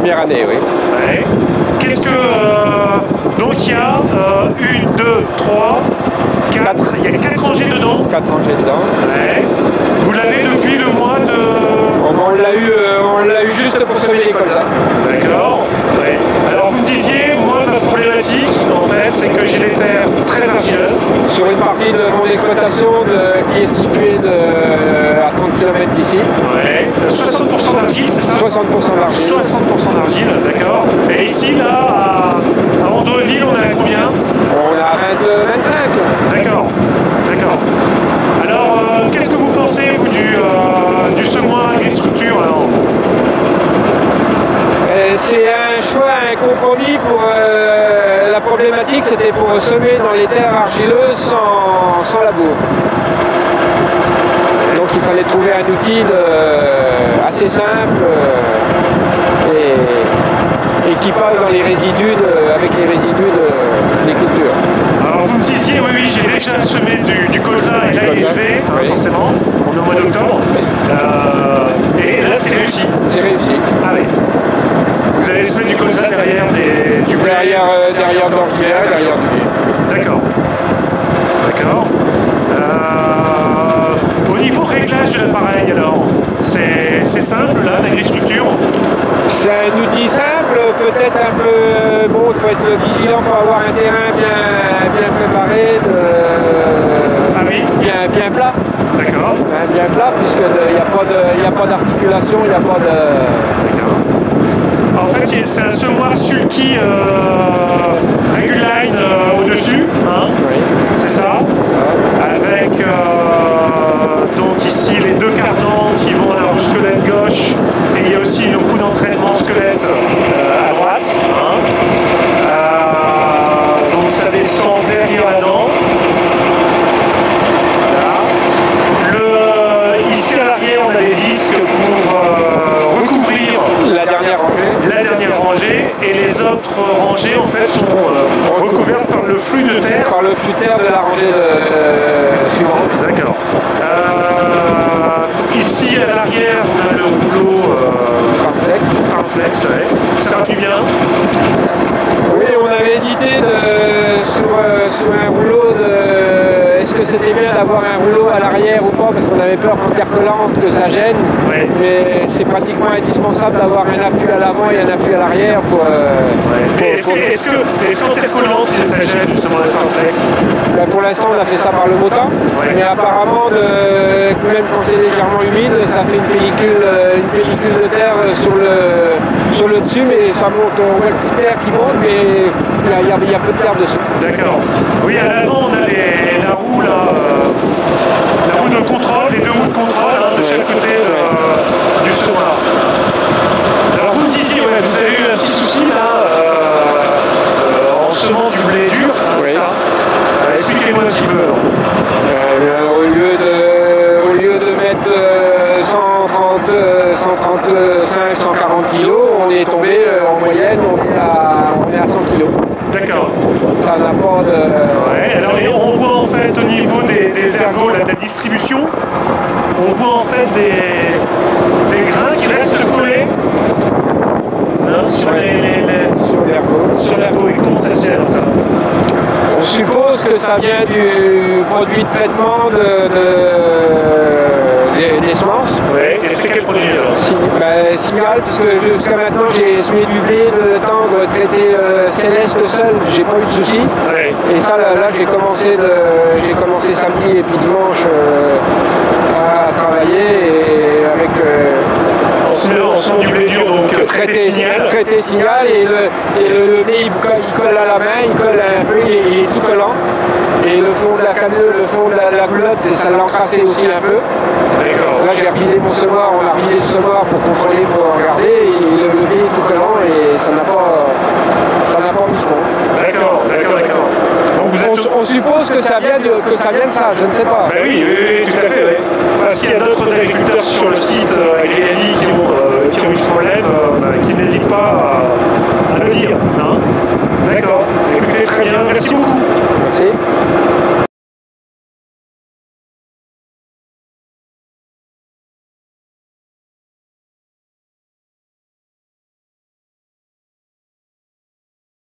Première année, oui. Ouais. Qu'est-ce que... donc il y a 1, 2, 3, 4, il y a 4 rangées dedans. 4 rangées dedans. Ouais. Vous l'avez depuis le mois de... On l'a eu juste pour semer les colzas. D'accord. Ouais. Alors vous me disiez, moi ma problématique en fait c'est que j'ai des terres très argileuses. Sur une partie de mon exploitation qui est située à 30 km d'ici. Ouais. 60% d'argile, c'est ça? 60% d'argile. 60% d'argile, d'accord. Et ici, là, à Andreville, on est à combien? On est à 25. D'accord. D'accord. Alors, qu'est-ce que vous pensez, vous, du semoir agristructure, alors? C'est un choix, un compromis pour la problématique, c'était pour semer dans les terres argileuses sans labour. Donc il fallait trouver un outil assez simple et qui passe dans les résidus avec les résidus des cultures. Alors vous me disiez, oui, oui, j'ai déjà semé du colza et là il est élevé, hein, oui. Forcément, on est au mois d'octobre. Et là c'est réussi. C'est réussi. Ah oui. Vous avez semé du colza derrière du blé? Derrière d'orguière, derrière du blé. D'accord. D'accord. Au niveau réglage de l'appareil, alors, c'est simple là, l'agristructure? C'est un outil simple, peut-être un peu... Bon, il faut être vigilant pour avoir un terrain bien préparé, ah oui? bien plat. D'accord. Bien plat, puisqu'il n'y a pas d'articulation, il n'y a pas de... D'accord. En fait, c'est un semoir sulky Reguline au-dessus, hein? Oui. C'est ça? Avec donc ici les deux cardans qui vont à la roue squelette gauche et il y a aussi une roue d'entraînement squelette à droite. Hein? Donc ça descend derrière la dent. Voilà. Ici à l'arrière on a des disques pour recouvrir la dernière rangée. Et les autres rangées en fait sont recouvertes par le flux de terre. Par le flux de terre de la rangée suivante. D'accord. Ici à l'arrière on a le rouleau Farmflex, ouais. Ça va plus bien? Oui, on avait hésité sur un rouleau est-ce que c'était bien d'avoir un rouleau à l'arrière ou pas, parce qu'on avait peur qu'en terre collante que ça gêne. Ouais. Mais c'est pratiquement indispensable d'avoir un appui à l'avant et un appui à l'arrière pour... Est-ce qu'en terre collante ça gêne justement la Farmflex? Ben pour l'instant on a fait ça par le motin, ouais. Mais apparemment même quand c'est légèrement humide, ça fait une pellicule de terre sur le dessus, mais ça monte, on voit le flux de terre qui monte, mais il y a peu de terre dessus. D'accord. Oui, à l'avant on a la roue là, la roue de contrôle, les deux roues de contrôle hein, de chaque côté du semoir. Alors vous me disiez, ouais, vous avez eu un petit souci là en semant du blé dur, hein, oui. C'est ça? Expliquez-moi un petit peu. Au lieu de mettre 135, 140 kg, on est tombé en moyenne, on est à 100 kg. D'accord. Ça n'a pas de... Ouais, alors on voit en fait au niveau des ergots, là, de la distribution, on voit en fait des grains qui restent collés hein, sur l'ergot. Sur l'ergot, et comment ça se fait ça? On suppose que ça vient du produit de traitement des semences. Oui, et c'est quel produit alors? Signal, puisque jusqu'à maintenant j'ai semé du blé de tendre traité céleste seul, j'ai pas eu de soucis. Ouais. Et ça là j'ai commencé samedi et puis dimanche à travailler et avec en semant du blé dur, donc traité signal. Traité signal et le blé il colle à la main, il colle un peu, il est tout collant. Et le fond de la cannelle, le fond de la goulotte, ça l'a encrassé aussi un peu. D'accord. Là j'ai revidé mon semoir, on a revidé le semoir pour contrôler, pour regarder, et le blé est tout collant et ça n'a pas mis compte. D'accord. On suppose que ça vient de ça, je ne sais pas. Ben oui, tout à fait. Oui. Enfin, s'il y a d'autres agriculteurs sur le site Agriali qui ont eu ce problème, qu'ils n'hésitent pas à le dire. Hein. D'accord. Écoutez, très bien. Merci beaucoup. Merci.